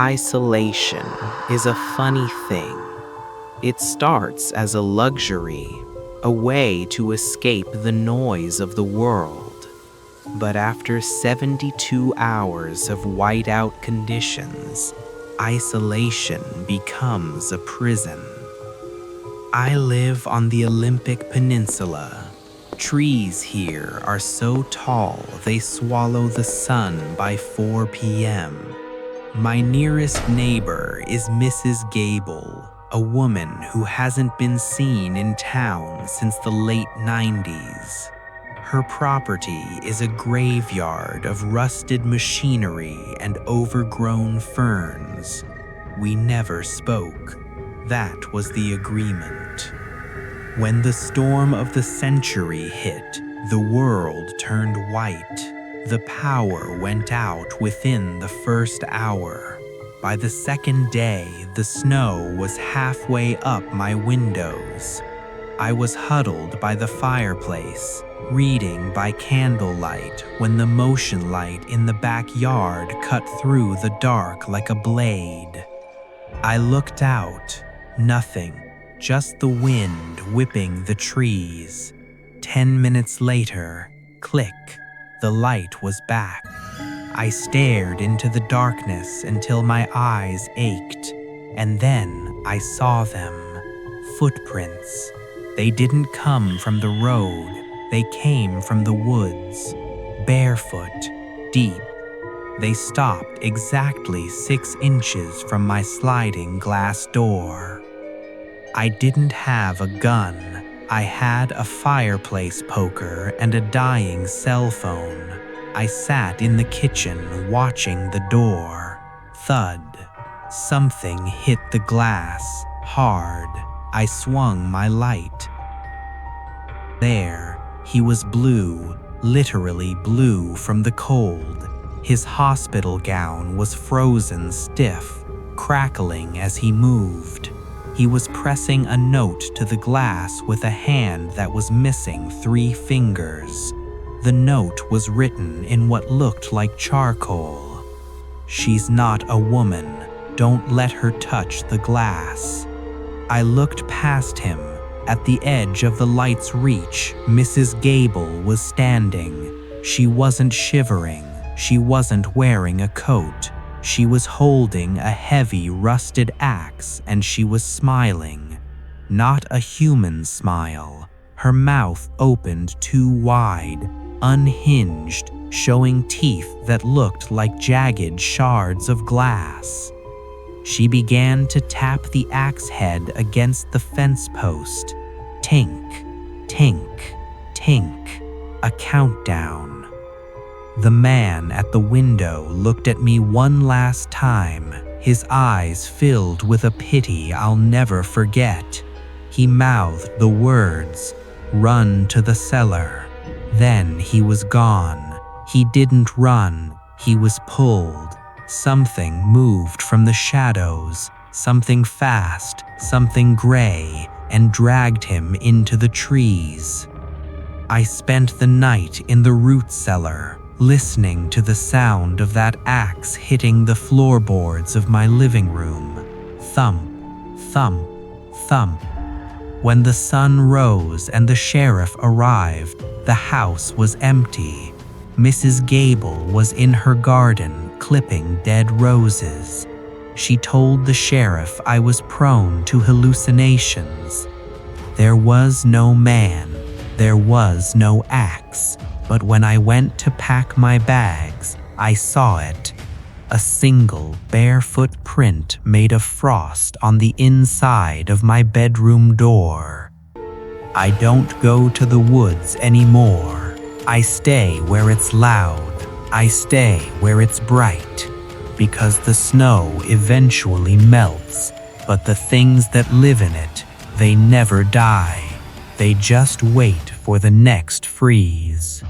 Isolation is a funny thing. It starts as a luxury, a way to escape the noise of the world. But after 72 hours of whiteout conditions, isolation becomes a prison. I live on the Olympic Peninsula. Trees here are so tall they swallow the sun by 4 p.m. My nearest neighbor is Mrs. Gable, a woman who hasn't been seen in town since the late 90s. Her property is a graveyard of rusted machinery and overgrown ferns. We never spoke. That was the agreement. When the storm of the century hit, the world turned white. The power went out within the first hour. By the second day, the snow was halfway up my windows. I was huddled by the fireplace, reading by candlelight when the motion light in the backyard cut through the dark like a blade. I looked out. Nothing, just the wind whipping the trees. 10 minutes later, click. The light was back. I stared into the darkness until my eyes ached, and then I saw them. Footprints. They didn't come from the road, they came from the woods. Barefoot, deep. They stopped exactly 6 inches from my sliding glass door. I didn't have a gun. I had a fireplace poker and a dying cell phone. I sat in the kitchen watching the door. Thud. Something hit the glass, hard. I swung my light. There, he was blue, literally blue from the cold. His hospital gown was frozen stiff, crackling as he moved. He was pressing a note to the glass with a hand that was missing 3 fingers. The note was written in what looked like charcoal. "She's not a woman. Don't let her touch the glass." I looked past him. At the edge of the light's reach, Mrs. Gable was standing. She wasn't shivering. She wasn't wearing a coat. She was holding a heavy, rusted axe, and she was smiling. Not a human smile. Her mouth opened too wide, unhinged, showing teeth that looked like jagged shards of glass. She began to tap the axe head against the fence post. Tink, tink, tink. A countdown. The man at the window looked at me one last time, his eyes filled with a pity I'll never forget. He mouthed the words, "Run to the cellar." Then he was gone. He didn't run, he was pulled. Something moved from the shadows, something fast, something gray, and dragged him into the trees. I spent the night in the root cellar, listening to the sound of that axe hitting the floorboards of my living room. Thump, thump, thump. When the sun rose and the sheriff arrived, the house was empty. Mrs. Gable was in her garden clipping dead roses. She told the sheriff I was prone to hallucinations. There was no man, there was no axe. But when I went to pack my bags, I saw it. A single barefoot print made of frost on the inside of my bedroom door. I don't go to the woods anymore. I stay where it's loud. I stay where it's bright. Because the snow eventually melts, but the things that live in it, they never die. They just wait for the next freeze.